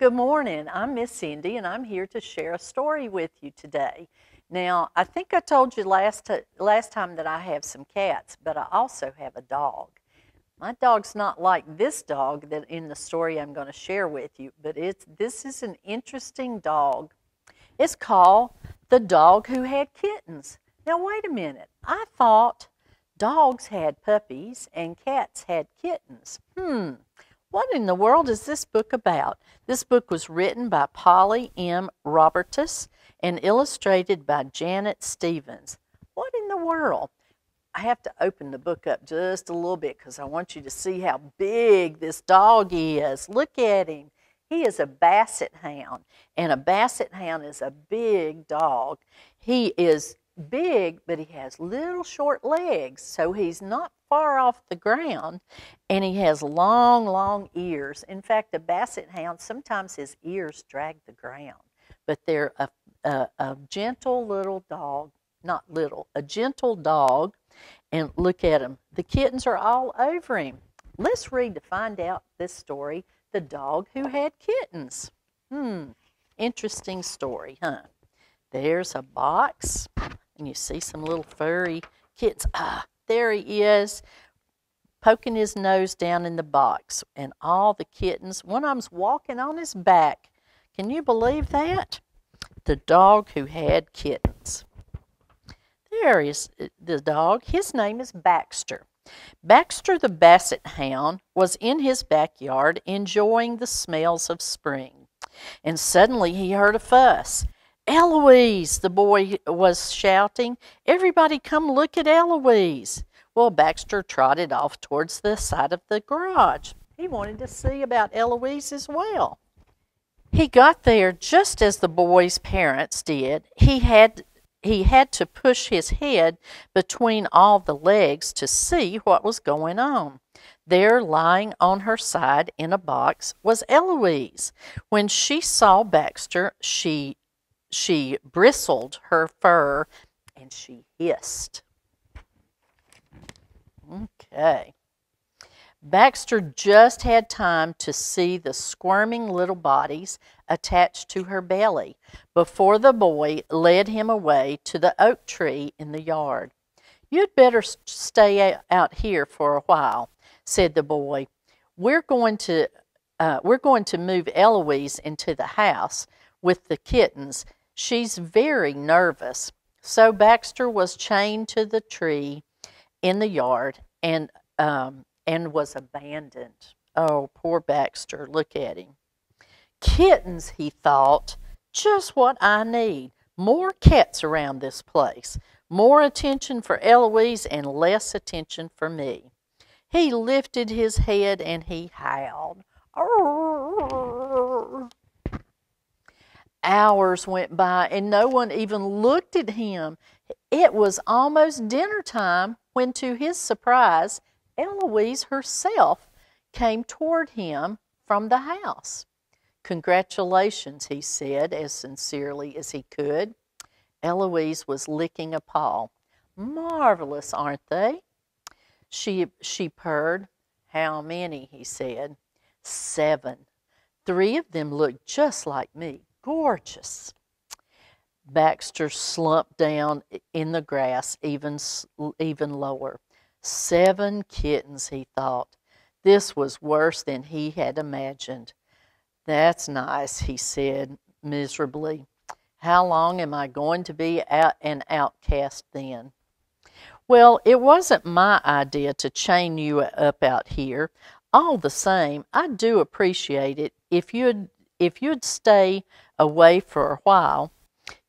Good morning. I'm Miss Cindy, and I'm here to share a story with you today. Now, I think I told you last time that I have some cats, but I also have a dog. My dog's not like this dog that in the story I'm going to share with you, but this is an interesting dog. It's called The Dog Who Had Kittens. Now, wait a minute. I thought dogs had puppies and cats had kittens. What in the world is this book about? This book was written by Polly M. Robertus and illustrated by Janet Stevens. What in the world? I have to open the book up just a little bit because I want you to see how big this dog is. Look at him. He is a basset hound, and a basset hound is a big dog. He is big, but he has little short legs, so he's not far off the ground, and he has long, long ears. In fact, a basset hound, sometimes his ears drag the ground, but they're a gentle little dog, not little, a gentle dog, and look at him. The kittens are all over him. Let's read to find out this story, The Dog Who Had Kittens. Interesting story, huh? There's a box, and you see some little furry kittens. There he is, poking his nose down in the box, and all the kittens, one of them's walking on his back. Can you believe that? The Dog Who Had Kittens. There is the dog. His name is Baxter. Baxter the Basset Hound was in his backyard enjoying the smells of spring. And suddenly he heard a fuss. "Eloise," the boy was shouting. "Everybody come look at Eloise." Well, Baxter trotted off towards the side of the garage. He wanted to see about Eloise as well. He got there just as the boy's parents did. He had to push his head between all the legs to see what was going on. There, lying on her side in a box, was Eloise. When she saw Baxter, she bristled her fur and she hissed. Okay. Baxter just had time to see the squirming little bodies attached to her belly before the boy led him away to the oak tree in the yard. "You'd better stay out here for a while," said the boy. We're going to move Eloise into the house with the kittens. She's very nervous." So Baxter was chained to the tree in the yard and was abandoned. Oh, poor Baxter, look at him. "Kittens," he thought, "just what I need. More cats around this place. More attention for Eloise and less attention for me." He lifted his head and he howled. Arr! Hours went by and no one even looked at him. It was almost dinner time when, to his surprise, Eloise herself came toward him from the house. "Congratulations," he said as sincerely as he could. Eloise was licking a paw. "Marvelous, aren't they?" She purred. "How many?" he said. "7. 3 of them look just like me. Gorgeous." Baxter slumped down in the grass even lower. 7 kittens, he thought. This was worse than he had imagined. "That's nice," he said miserably. "How long am I going to be an outcast then?" "Well, it wasn't my idea to chain you up out here. All the same, I do appreciate it if you'd stay away for a while.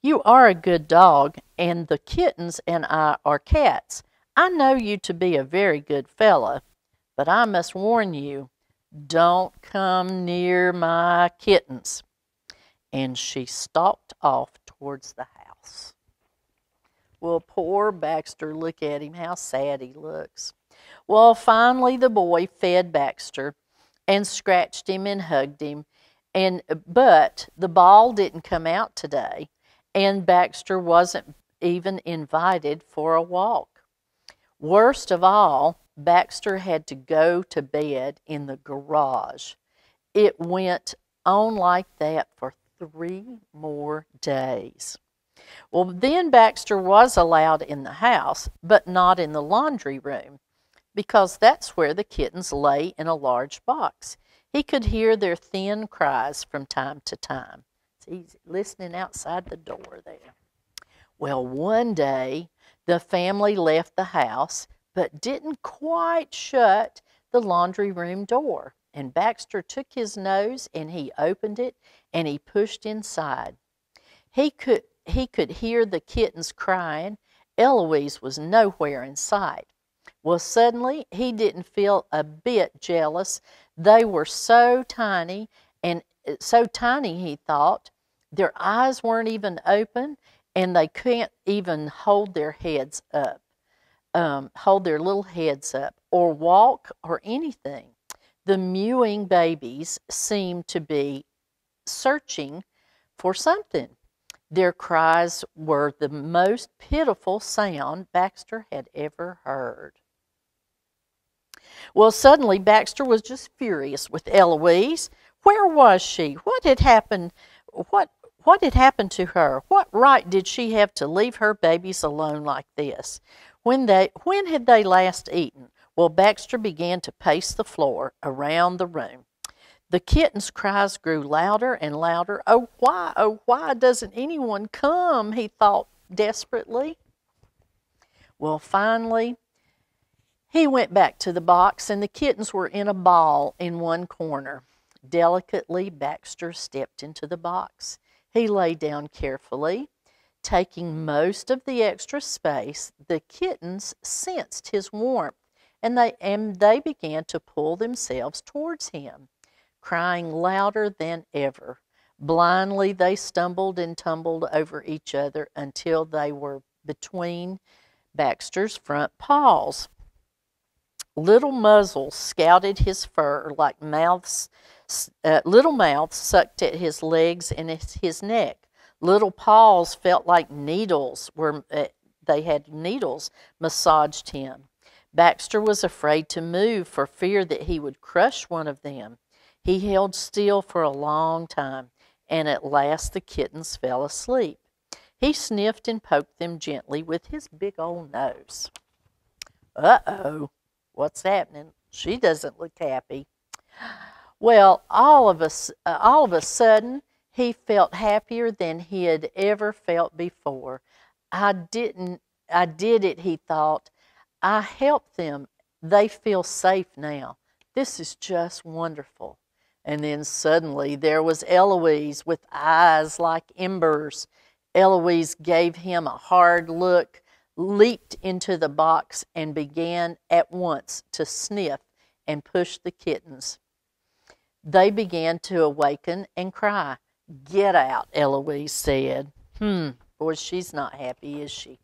You are a good dog, and the kittens and I are cats. I know you to be a very good fellow, but I must warn you, don't come near my kittens." And she stalked off towards the house. Well, poor Baxter, look at him, how sad he looks. Well, finally the boy fed Baxter and scratched him and hugged him, but the ball didn't come out today, and Baxter wasn't even invited for a walk. Worst of all, Baxter had to go to bed in the garage. It went on like that for 3 more days. Well, then Baxter was allowed in the house, but not in the laundry room, because that's where the kittens lay in a large box. He could hear their thin cries from time to time. So he's listening outside the door there. Well, one day the family left the house, but didn't quite shut the laundry room door. And Baxter took his nose and he opened it and he pushed inside. He could hear the kittens crying. Eloise was nowhere in sight. Well, suddenly he didn't feel a bit jealous. They were so tiny, and so tiny he thought. Their eyes weren't even open, and they can't even hold their heads up, hold their little heads up, or walk or anything. The mewing babies seemed to be searching for something. Their cries were the most pitiful sound Baxter had ever heard. Well, suddenly Baxter was just furious with Eloise. Where was she? What had happened? What had happened to her? What right did she have to leave her babies alone like this? When had they last eaten? Well, Baxter began to pace the floor around the room. The kittens' cries grew louder and louder. Oh, why doesn't anyone come? He thought desperately. Well, finally, he went back to the box, and the kittens were in a ball in one corner. Delicately, Baxter stepped into the box. He lay down carefully. Taking most of the extra space, the kittens sensed his warmth, and they began to pull themselves towards him, crying louder than ever. Blindly, they stumbled and tumbled over each other until they were between Baxter's front paws. Little muzzles scouted his fur like mouths. Little mouths sucked at his legs and his neck. Little paws felt like needles they had needles massaged him. Baxter was afraid to move for fear that he would crush one of them. He held still for a long time, and at last the kittens fell asleep. He sniffed and poked them gently with his big old nose. Uh-oh, what's happening? She doesn't look happy. Well, all of a sudden, he felt happier than he had ever felt before. I did it, he thought. I helped them. They feel safe now. This is just wonderful. And then suddenly there was Eloise with eyes like embers. Eloise gave him a hard look, leaped into the box, and began at once to sniff and push the kittens. They began to awaken and cry. Get out, Eloise said. Boy, she's not happy, is she?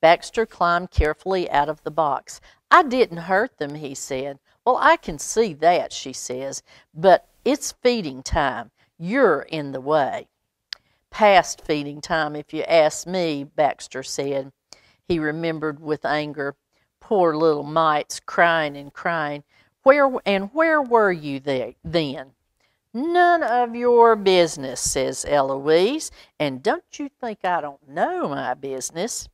Baxter climbed carefully out of the box. I didn't hurt them, he said. Well, I can see that, she says, but it's feeding time. You're in the way. Past feeding time, if you ask me, Baxter said. He remembered with anger. Poor little mites, crying and crying. Where were you then? None of your business, says Eloise, and don't you think I don't know my business?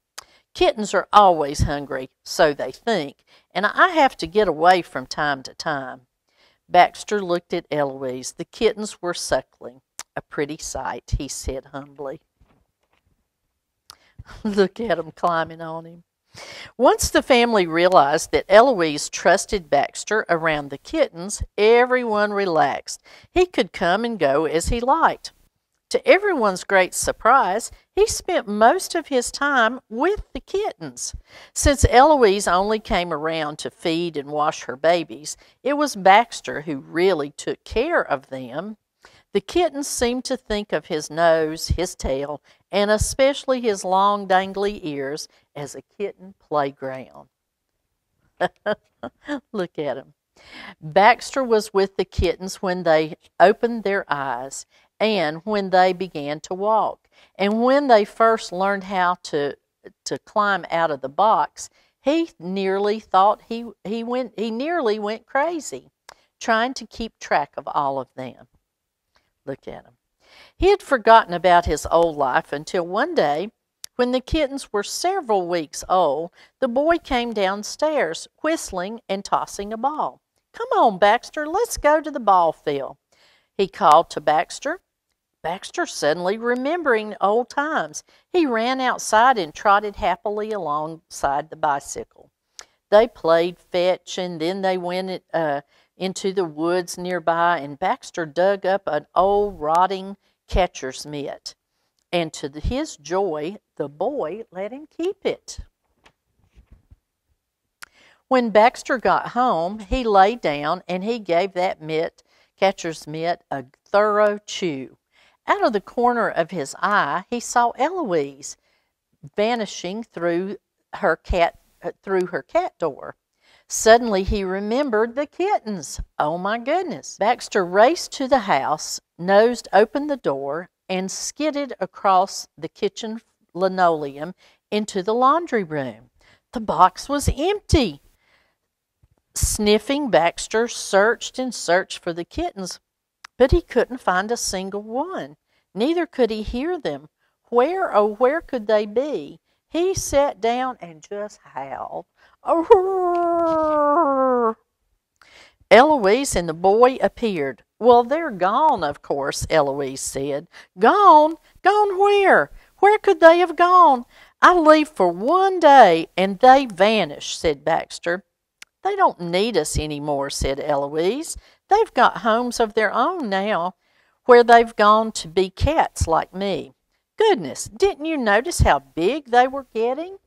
Kittens are always hungry, so they think, and I have to get away from time to time. Baxter looked at Eloise. The kittens were suckling. A pretty sight, he said humbly. Look at them climbing on him. Once the family realized that Eloise trusted Baxter around the kittens, everyone relaxed. He could come and go as he liked. To everyone's great surprise, he spent most of his time with the kittens. Since Eloise only came around to feed and wash her babies, it was Baxter who really took care of them. The kittens seemed to think of his nose, his tail, and especially his long dangly ears as a kitten playground. Look at him. Baxter was with the kittens when they opened their eyes and when they began to walk. And when they first learned how to climb out of the box, he nearly thought he nearly went crazy, trying to keep track of all of them. Look at him. He had forgotten about his old life until one day, when the kittens were several weeks old, the boy came downstairs, whistling and tossing a ball. "Come on, Baxter, let's go to the ball field," he called to Baxter. Baxter, suddenly remembering old times, he ran outside and trotted happily alongside the bicycle. They played fetch, and then they went into the woods nearby, and Baxter dug up an old rotting catcher's mitt. And to his joy, the boy let him keep it. When Baxter got home, he lay down and he gave that catcher's mitt, a thorough chew. Out of the corner of his eye, he saw Eloise vanishing through her cat door. Suddenly he remembered the kittens. Oh my goodness. Baxter raced to the house, nosed open the door, and skidded across the kitchen linoleum into the laundry room. The box was empty. Sniffing, Baxter searched and searched for the kittens, but he couldn't find a single one. Neither could he hear them. Where, oh, where could they be? He sat down and just howled. "Arrrrrrr!" Eloise and the boy appeared. "Well, they're gone, of course," Eloise said. "Gone? Gone where? Where could they have gone? I leave for one day, and they vanish," said Baxter. "They don't need us any more," said Eloise. "They've got homes of their own now, where they've gone to be cats like me. Goodness, didn't you notice how big they were getting?"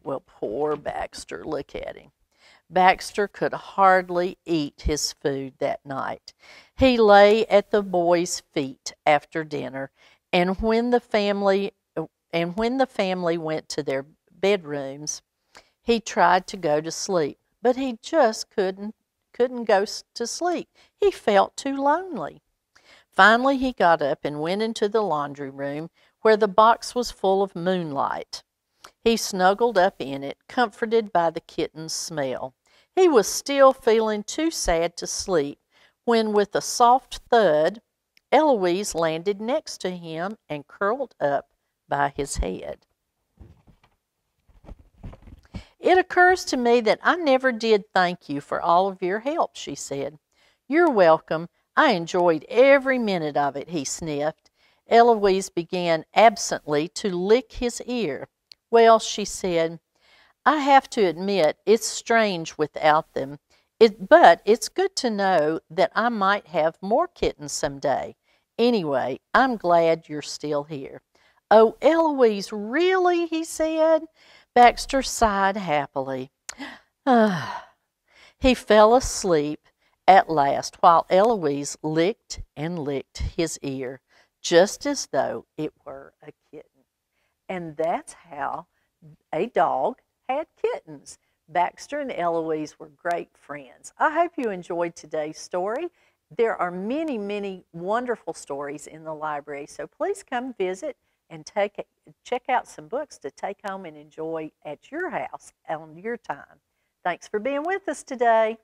Well, poor Baxter, look at him. Baxter could hardly eat his food that night. He lay at the boy's feet after dinner, and when the family went to their bedrooms, he tried to go to sleep, but he just couldn't go to sleep. He felt too lonely. Finally, he got up and went into the laundry room, where the box was full of moonlight. He snuggled up in it, comforted by the kitten's smell. He was still feeling too sad to sleep when, with a soft thud, Eloise landed next to him and curled up by his head. "It occurs to me that I never did thank you for all of your help," she said. "You're welcome. I enjoyed every minute of it," he sniffed. Eloise began absently to lick his ear. "Well," she said, "I have to admit it's strange without them. But it's good to know that I might have more kittens someday. Anyway, I'm glad you're still here." "Oh, Eloise, really?" he said. Baxter sighed happily. He fell asleep at last while Eloise licked and licked his ear, just as though it were a kitten. And that's how a dog had kittens. Baxter and Eloise were great friends. I hope you enjoyed today's story. There are many, many wonderful stories in the library, so please come visit and check out some books to take home and enjoy at your house on your time. Thanks for being with us today.